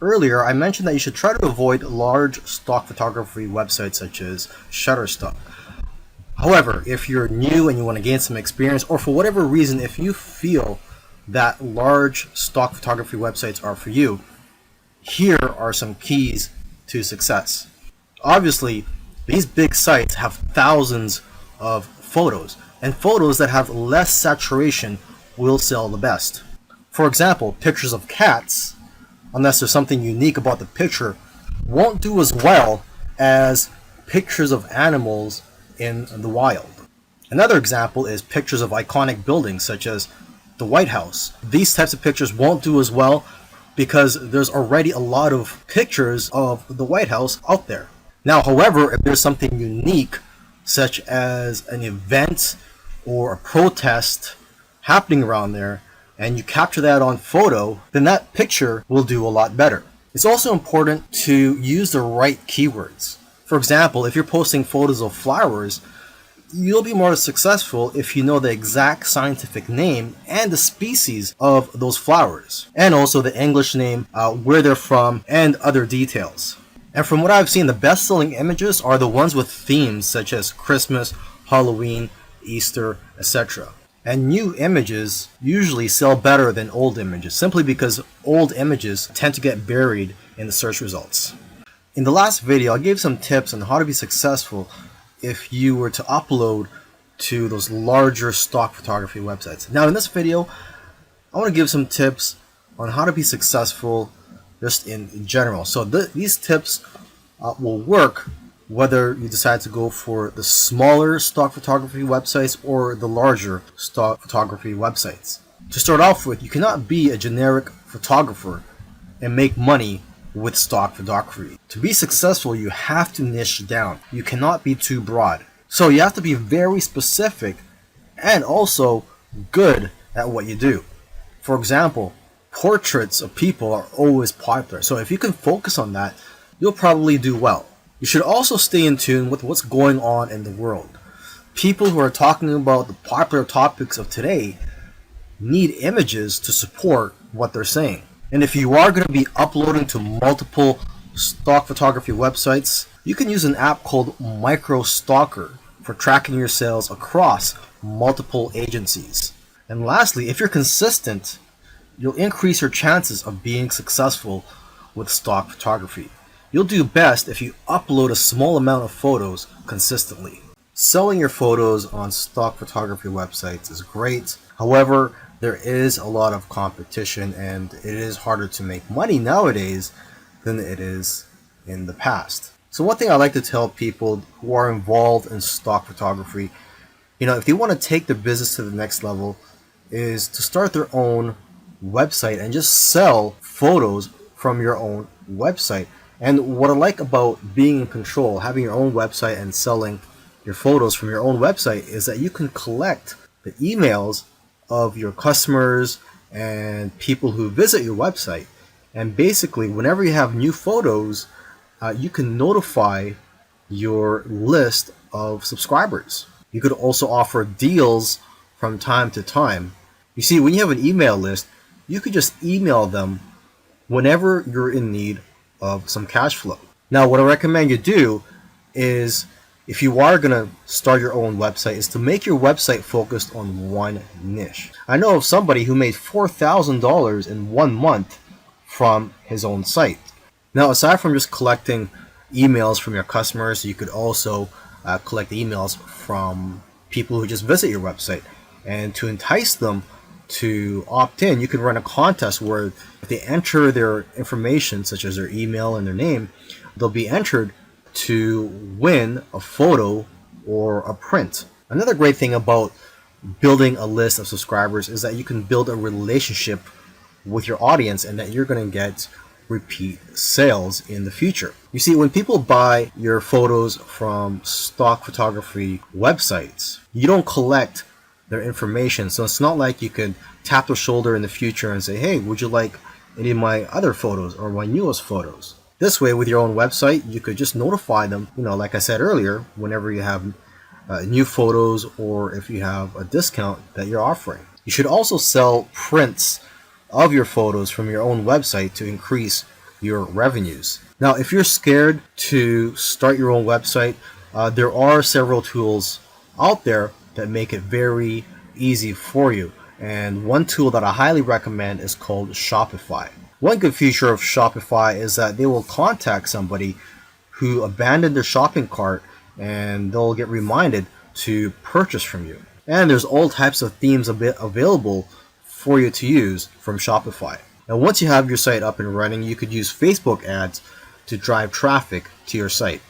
Earlier, I mentioned that you should try to avoid large stock photography websites such as Shutterstock. However, if you're new and you want to gain some experience, or for whatever reason, if you feel that large stock photography websites are for you, here are some keys to success. Obviously, these big sites have thousands of photos, and photos that have less saturation will sell the best. For example, pictures of cats, unless there's something unique about the picture, won't do as well as pictures of animals in the wild. Another example is pictures of iconic buildings such as the White House. These types of pictures won't do as well because there's already a lot of pictures of the White House out there. Now, however, if there's something unique such as an event or a protest happening around there, and you capture that on photo, then that picture will do a lot better. It's also important to use the right keywords. For example, if you're posting photos of flowers, you'll be more successful if you know the exact scientific name and the species of those flowers, and also the English name, where they're from, and other details. And from what I've seen, the best-selling images are the ones with themes such as Christmas, Halloween, Easter, etc. And new images usually sell better than old images, simply because old images tend to get buried in the search results. In the last video, I gave some tips on how to be successful if you were to upload to those larger stock photography websites. Now in this video, I want to give some tips on how to be successful just in general. So these tips will work whether you decide to go for the smaller stock photography websites or the larger stock photography websites. To start off with, you cannot be a generic photographer and make money with stock photography. To be successful, you have to niche down. You cannot be too broad. So you have to be very specific and also good at what you do. For example, portraits of people are always popular. So if you can focus on that, you'll probably do well. You should also stay in tune with what's going on in the world. People who are talking about the popular topics of today need images to support what they're saying. And if you are going to be uploading to multiple stock photography websites, you can use an app called MicroStalker for tracking your sales across multiple agencies. And lastly, if you're consistent, you'll increase your chances of being successful with stock photography. You'll do best if you upload a small amount of photos consistently. Selling your photos on stock photography websites is great. However, there is a lot of competition and it is harder to make money nowadays than it is in the past. So one thing I like to tell people who are involved in stock photography, if they want to take their business to the next level, is to start their own website and just sell photos from your own website. And what I like about being in control, having your own website and selling your photos from your own website, is that you can collect the emails of your customers and people who visit your website. And basically, whenever you have new photos, you can notify your list of subscribers. You could also offer deals from time to time. You see, when you have an email list, you could just email them whenever you're in need of some cash flow. Now, what I recommend you do is, if you are going to start your own website, is to make your website focused on one niche. I know of somebody who made $4,000 in 1 month from his own site. Now, aside from just collecting emails from your customers, you could also collect emails from people who just visit your website. And to entice them to opt in, you can run a contest where if they enter their information, such as their email and their name, they'll be entered to win a photo or a print. Another great thing about building a list of subscribers is that you can build a relationship with your audience and that you're going to get repeat sales in the future. You see, when people buy your photos from stock photography websites, you don't collect their information. So it's not like you could tap their shoulder in the future and say, hey, would you like any of my other photos or my newest photos? This way, with your own website, you could just notify them, like I said earlier, whenever you have new photos or if you have a discount that you're offering. You should also sell prints of your photos from your own website to increase your revenues. Now, if you're scared to start your own website, there are several tools out there that make it very easy for you. And one tool that I highly recommend is called Shopify. One good feature of Shopify is that they will contact somebody who abandoned their shopping cart and they'll get reminded to purchase from you. And there's all types of themes available for you to use from Shopify. Now, once you have your site up and running, you could use Facebook ads to drive traffic to your site.